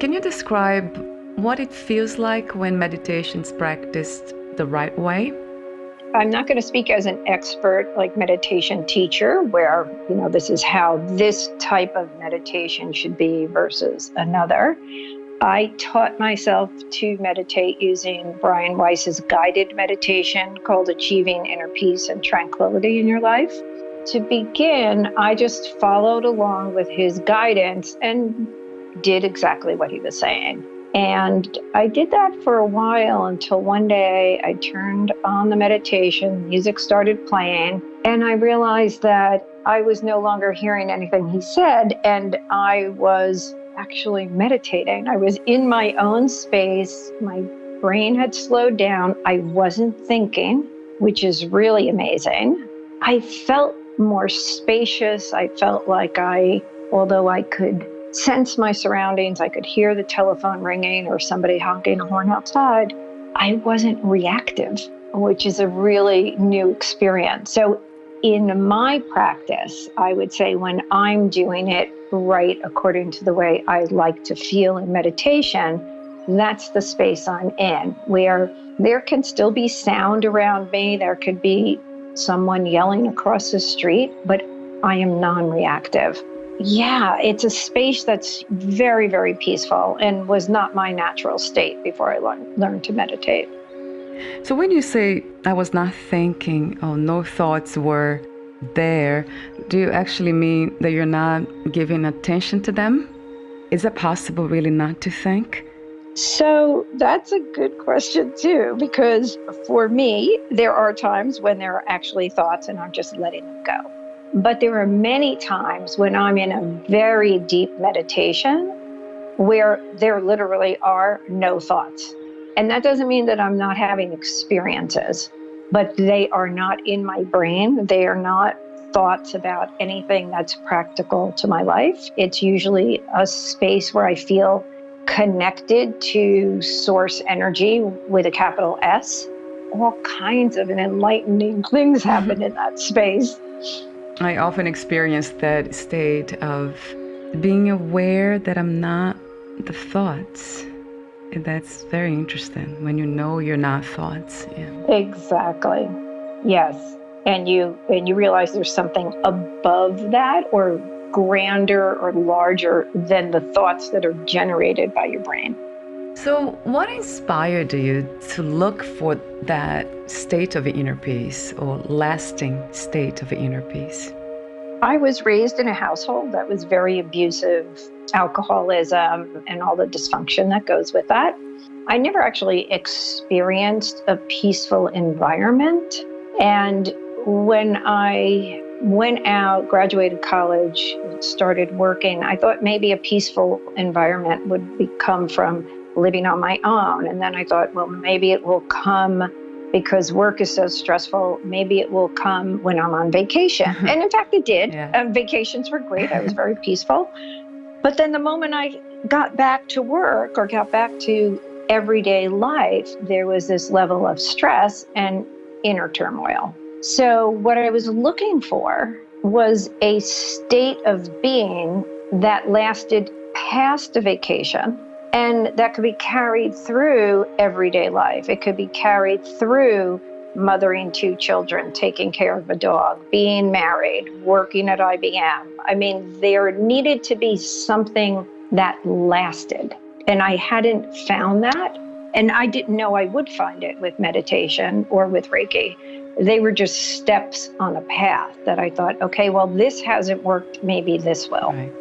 Can you describe what it feels like when meditation's practiced the right way? I'm not going to speak as an expert like meditation teacher where, this is how this type of meditation should be versus another. I taught myself to meditate using Brian Weiss's guided meditation called Achieving Inner Peace and Tranquility in Your Life. To begin, I just followed along with his guidance and did exactly what he was saying. And I did that for a while until one day I turned on the meditation, music started playing, and I realized that I was no longer hearing anything he said, and I was actually meditating. I was in my own space. My brain had slowed down. I wasn't thinking, which is really amazing. I felt more spacious. I felt like although I could sense my surroundings, I could hear the telephone ringing or somebody honking a horn outside, I wasn't reactive, which is a really new experience. So in my practice, I would say when I'm doing it right according to the way I like to feel in meditation, that's the space I'm in, where there can still be sound around me. There could be someone yelling across the street, but I am non-reactive. Yeah, it's a space that's very, very peaceful and was not my natural state before I learned to meditate. So when you say I was not thinking or no thoughts were there, do you actually mean that you're not giving attention to them? Is it possible really not to think? So that's a good question too, because for me, there are times when there are actually thoughts and I'm just letting them go. But there are many times when I'm in a very deep meditation where there literally are no thoughts. And that doesn't mean that I'm not having experiences, but they are not in my brain. They are not thoughts about anything that's practical to my life. It's usually a space where I feel connected to source energy with a capital S. All kinds of enlightening things happen in that space. I often experience that state of being aware that I'm not the thoughts. And that's very interesting when you know you're not thoughts. Yeah. Exactly. Yes. And you realize there's something above that or grander or larger than the thoughts that are generated by your brain. So what inspired you to look for that state of inner peace or lasting state of inner peace? I was raised in a household that was very abusive, alcoholism, and all the dysfunction that goes with that. I never actually experienced a peaceful environment. And when I went out, graduated college, started working, I thought maybe a peaceful environment would come from living on my own. And then I thought, well, maybe it will come because work is so stressful. Maybe it will come when I'm on vacation. And in fact, it did. Yeah. Vacations were great. I was very peaceful. But then the moment I got back to work or got back to everyday life, there was this level of stress and inner turmoil. So what I was looking for was a state of being that lasted past a vacation. And that could be carried through everyday life. It could be carried through mothering 2 children, taking care of a dog, being married, working at IBM. I mean, there needed to be something that lasted. And I hadn't found that. And I didn't know I would find it with meditation or with Reiki. They were just steps on a path that I thought, okay, well, this hasn't worked. Maybe this will. Right.